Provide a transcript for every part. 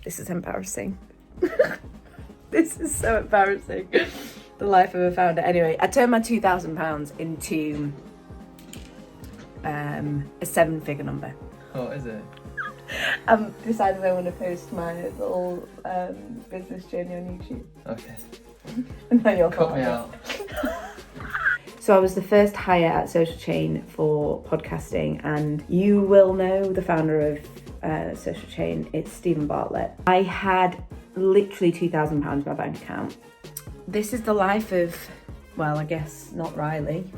This is embarrassing. This is so embarrassing. The life of a founder. Anyway, I turned my £2,000 into a 7-figure number. Oh, is it? I've decided I want to post my little business journey on YouTube. Okay. No, you'll Cut me out. So I was the first hire at Social Chain for podcasting, and you will know the founder of Social Chain. It's Steven Bartlett. I had literally £2,000 in my bank account. This is the life of, well, I guess not Riley.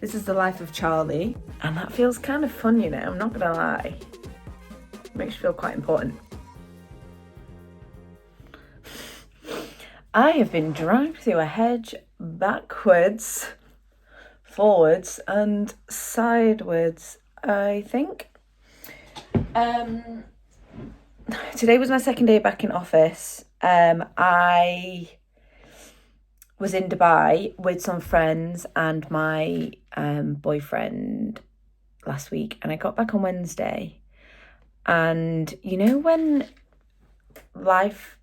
This is the life of Charlie, and that feels kind of fun, you know, I'm not gonna lie. It makes you feel quite important. I have been dragged through a hedge backwards, forwards and sideways, I think. Today was my second day back in office. I was in Dubai with some friends and my boyfriend last week, and I got back on Wednesday. And you know, when life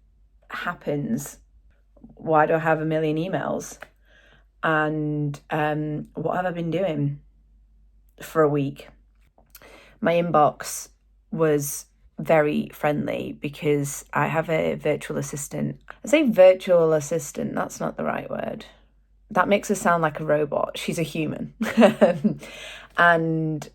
happens, why do I have 1 million emails? And what have I been doing for a week? My inbox was very friendly because I have a virtual assistant. I say virtual assistant, that's not the right word. That makes her sound like a robot. She's a human. And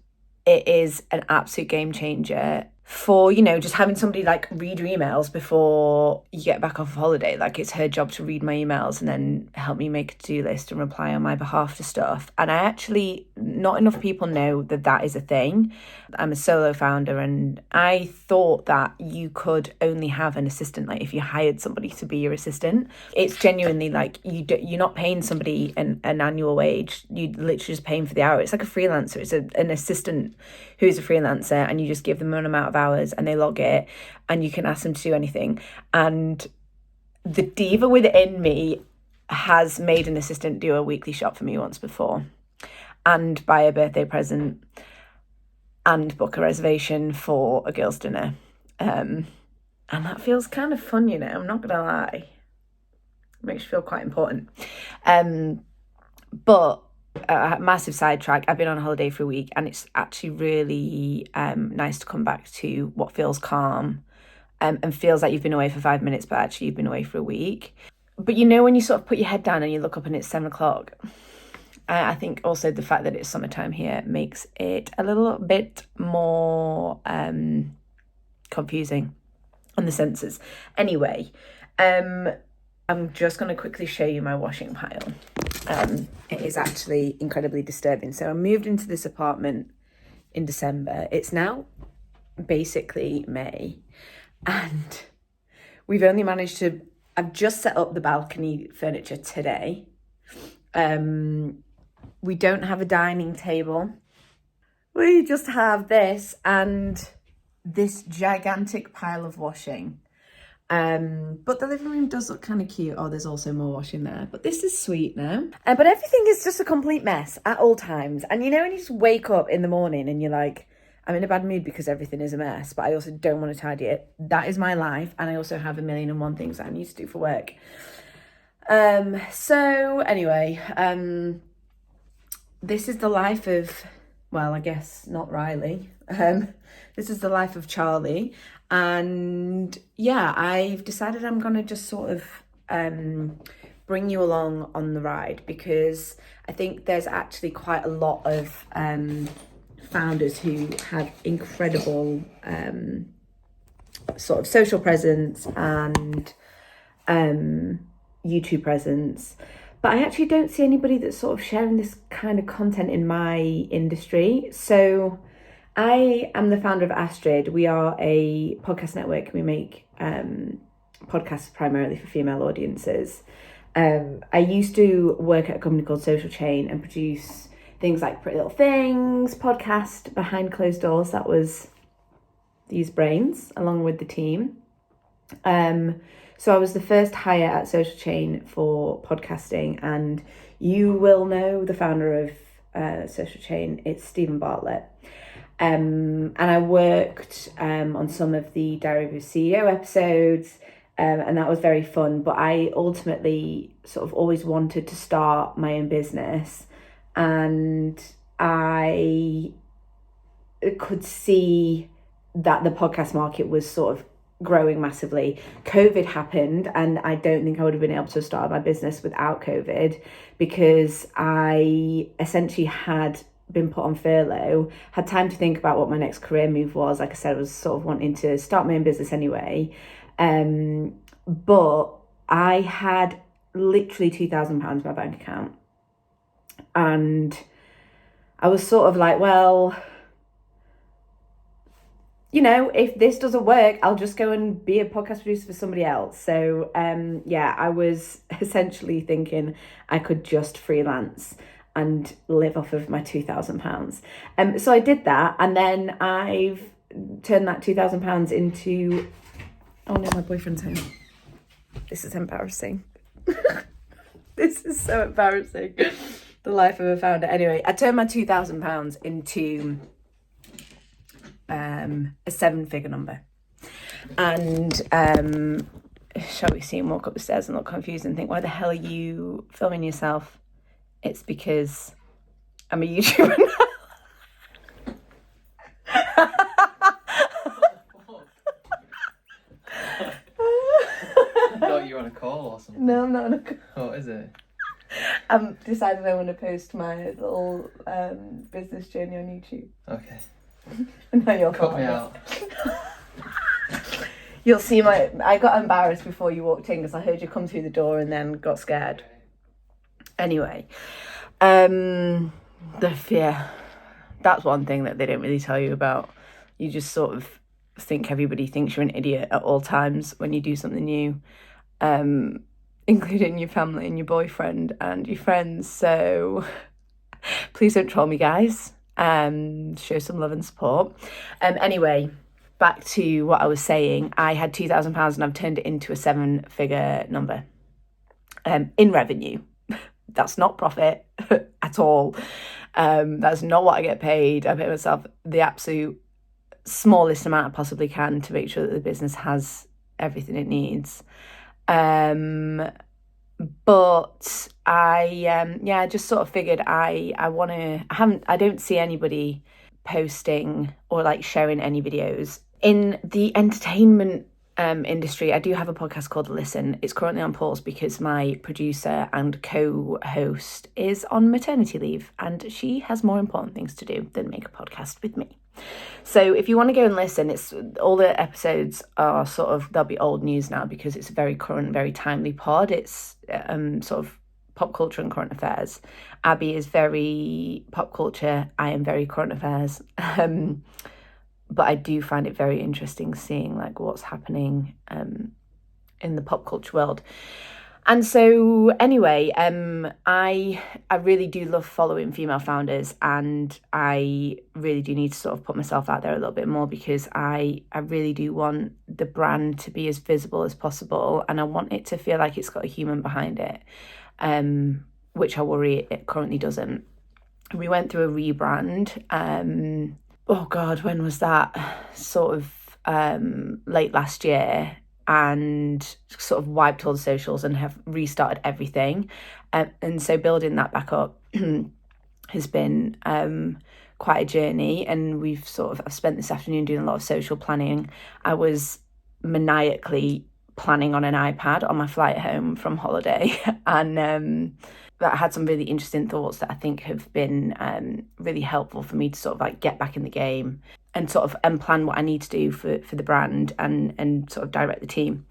it is an absolute game changer for, you know, just having somebody like read your emails before you get back off holiday. Like, it's her job to read my emails and then help me make a to-do list and reply on my behalf to stuff. And I actually, not enough people know that that is a thing. I'm a solo founder, and I thought that you could only have an assistant, like if you hired somebody to be your assistant. It's genuinely like you're not paying somebody an annual wage. You're literally just paying for the hour. It's like a freelancer. It's an assistant who's a freelancer, and you just give them an amount of hours and they log it, and you can ask them to do anything. And the diva within me has made an assistant do a weekly shop for me once before, and buy a birthday present, and book a reservation for a girls' dinner. And that feels kind of fun, you know, I'm not gonna lie. It makes you feel quite important. But massive sidetrack. I've been on holiday for a week, and it's actually really nice to come back to what feels calm and feels like you've been away for 5 minutes, but actually you've been away for a week. But you know, when you sort of put your head down and you look up and it's 7 o'clock, I think also the fact that it's summertime here makes it a little bit more confusing on the senses. Anyway, I'm just going to quickly show you my washing pile. It is actually incredibly disturbing. So I moved into this apartment in December. It's now basically May, and we've only managed to, I've just set up the balcony furniture today. We don't have a dining table. We just have this and this gigantic pile of washing. But the living room does look kind of cute. Oh, there's also more washing there. But this is sweet now. But everything is just a complete mess at all times. And you know, when you just wake up in the morning and you're like, I'm in a bad mood because everything is a mess, but I also don't want to tidy it. That is my life. And I also have 1,000,001 things that I need to do for work. So anyway, this is the life of, well, I guess not Riley. This is the life of Charlie. And yeah, I've decided I'm going to just sort of bring you along on the ride, because I think there's actually quite a lot of founders who have incredible sort of social presence and YouTube presence. But I actually don't see anybody that's sort of sharing this kind of content in my industry. So I am the founder of Astrid. We are a podcast network. We make podcasts primarily for female audiences. I used to work at a company called Social Chain and produce things like Pretty Little Things, podcast behind closed doors. That was These Brains, along with the team. So I was the first hire at Social Chain for podcasting, and you will know the founder of Social Chain. It's Steven Bartlett. And I worked on some of the Diary of a CEO episodes, and that was very fun. But I ultimately sort of always wanted to start my own business, and I could see that the podcast market was sort of growing massively. COVID happened, and I don't think I would have been able to start my business without COVID, because I essentially had been put on furlough, had time to think about what my next career move was. Like I said, I was sort of wanting to start my own business anyway. But I had literally £2,000 in my bank account. And I was sort of like, well, you know, if this doesn't work, I'll just go and be a podcast producer for somebody else. So, I was essentially thinking I could just freelance and live off of my £2,000. So I did that, and then I've turned that £2,000 into... Oh no, my boyfriend's home. This is embarrassing. This is so embarrassing. The life of a founder. Anyway, I turned my £2,000 into a 7-figure number. And shall we see him walk up the stairs and look confused and think, why the hell are you filming yourself? It's because I'm a YouTuber now. I thought you were on a call or something. No, I'm not on a call. Oh, is it? I've decided I want to post my little business journey on YouTube. Okay. No, you'll cut me out. You'll see I got embarrassed before you walked in because I heard you come through the door and then got scared. Anyway, the fear. That's one thing that they don't really tell you about. You just sort of think everybody thinks you're an idiot at all times when you do something new, including your family and your boyfriend and your friends. So please don't troll me, guys. Show some love and support. Anyway, back to what I was saying. I had £2,000 and I've turned it into a 7-figure number in revenue. That's not profit at all. That's not what I get paid. I pay myself the absolute smallest amount I possibly can to make sure that the business has everything it needs. But I just sort of figured I don't see anybody posting or like sharing any videos in the entertainment industry. I do have a podcast called Listen. It's currently on pause because my producer and co-host is on maternity leave and she has more important things to do than make a podcast with me. So if you want to go and listen, it's all the episodes are sort of, they'll be old news now because it's a very current, very timely pod. It's sort of pop culture and current affairs. Abby is very pop culture. I am very current affairs. But I do find it very interesting seeing like what's happening in the pop culture world. And so anyway, I really do love following female founders, and I really do need to sort of put myself out there a little bit more because I really do want the brand to be as visible as possible, and I want it to feel like it's got a human behind it, which I worry it currently doesn't. We went through a rebrand. Oh God, when was that? Sort of late last year, and sort of wiped all the socials and have restarted everything. And so building that back up has been quite a journey. And I've spent this afternoon doing a lot of social planning. I was maniacally planning on an iPad on my flight home from holiday. And I had some really interesting thoughts that I think have been really helpful for me to sort of like get back in the game and sort of plan what I need to do for the brand and sort of direct the team.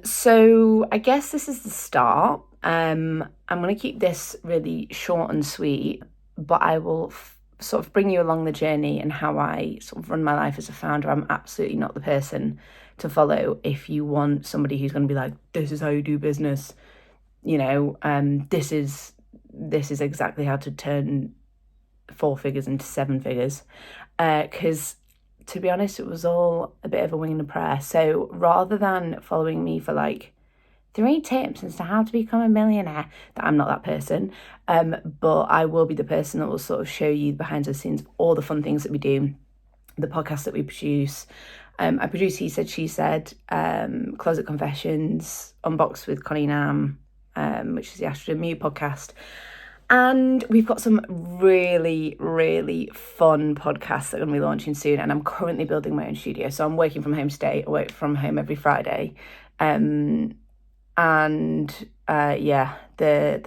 So I guess this is the start. I'm going to keep this really short and sweet, but I will sort of bring you along the journey and how I sort of run my life as a founder. I'm absolutely not the person to follow if you want somebody who's going to be like, this is how you do business. You know, this is exactly how to turn 4 figures into 7 figures. Because to be honest, it was all a bit of a wing and a prayer. So rather than following me for like 3 tips as to how to become a millionaire. That I'm not that person, but I will be the person that will sort of show you behind the scenes of all the fun things that we do, the podcast that we produce. I produce He Said, She Said, Closet Confessions, Unboxed with Connie Nam, which is the Astrid and I podcast. And we've got some really, really fun podcasts that are going to be launching soon. And I'm currently building my own studio. So I'm working from home today. I work from home every Friday. The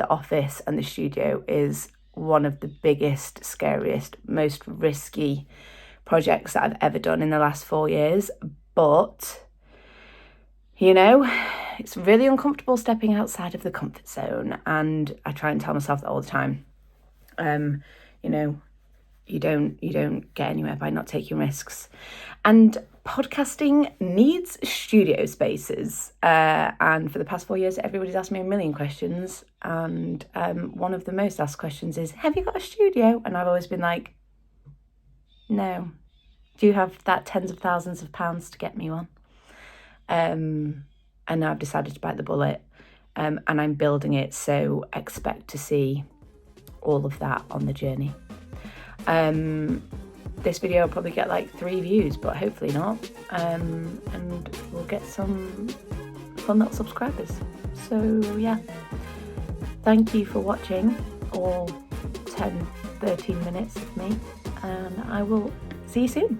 office and the studio is one of the biggest, scariest, most risky projects that I've ever done in the last 4 years. But, you know, it's really uncomfortable stepping outside of the comfort zone, and I try and tell myself that all the time. You know, you don't get anywhere by not taking risks. And podcasting needs studio spaces. And for the past 4 years, everybody's asked me 1million questions. And one of the most asked questions is, have you got a studio? And I've always been like, no. Do you have that tens of thousands of pounds to get me one? And now I've decided to bite the bullet, and I'm building it, so expect to see all of that on the journey. This video will probably get like 3 views, but hopefully not, and we'll get some fun little subscribers. So yeah, thank you for watching all 10-13 minutes of me, and I will see you soon.